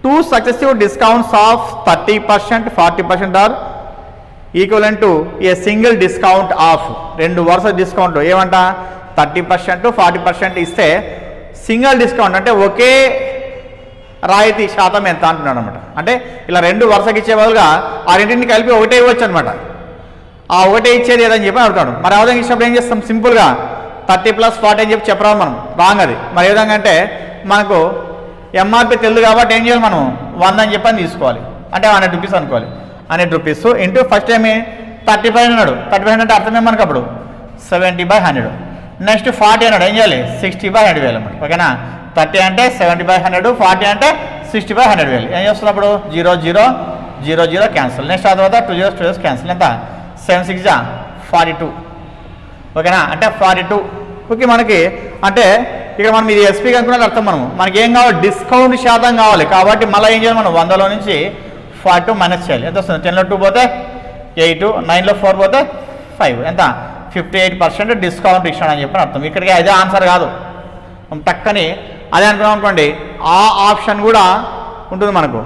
2 successive discounts of 30%, 40% are equivalent to a single discount of 2 వరుస discount ఏమంట 30%, 40% ఇస్తే single discount అంటే ఒకే రాయితీ శాతం ఎంత అంటున్నాడు అనమాట. అంటే ఇలా 2 వరుసకి ఇచ్చే బదులుగా ఆ రెండింటిని కలిపి ఒకటే ఇవ్వచ్చు అనమాట. ఆ ఒకటే ఇచ్చేది ఏదని చెప్పి అడుగుతాడు. మరి ఆ విధంగా ఇచ్చినప్పుడు ఏం చేస్తాం, సింపుల్గా 30 + 40 అని చెప్పి చెప్పరాము మనం, రాంగ్ అది. మరి ఏ విధంగా అంటే మనకు ఎంఆర్పి తెలుసు కాబట్టి ఏం చేయాలి, మనం 100 అని చెప్పని తీసుకోవాలి. అంటే 100 రూపీస్ అనుకోవాలి. 100 రూపీస్ ఇంటూ ఫస్ట్ ఏమి 35 అన్నాడు. 35 అంటే అర్థమే మనకు అప్పుడు 70/100. నెక్స్ట్ 40 అన్నాడు, ఏం చేయాలి 60/100 వేలు అన్నమాట. ఓకేనా, 30 అంటే 70/100, 40 అంటే 60/100 వేలు. ఏం చేస్తున్నప్పుడు 0 0 0 0 క్యాన్సిల్. నెక్స్ట్ ఆ తర్వాత 2 zeros 2 zeros క్యాన్సిల్. ఎంత 7 6 42. ఓకేనా, అంటే 42. ఓకే, మనకి అంటే ఇక్కడ మనం ఇది ఎస్పీ కనుక్కున్నది అర్థం. మనకి ఏం కావాలి, డిస్కౌంట్ శాతం కావాలి. కాబట్టి మళ్ళీ ఏం చేయాలి, మనం 100లో నుంచి 42 మైనస్ చేయాలి. ఎంత వస్తుంది, 10లో 2 పోతే 8, 9లో 4 పోతే 5, ఎంత 58% డిస్కౌంట్ ఇచ్చాడు అని చెప్పి అర్థం. ఇక్కడికి అదే ఆన్సర్ కాదు, టక్కని అదే అనుకున్నాం అనుకోండి, ఆ ఆప్షన్ కూడా ఉంటుంది మనకు.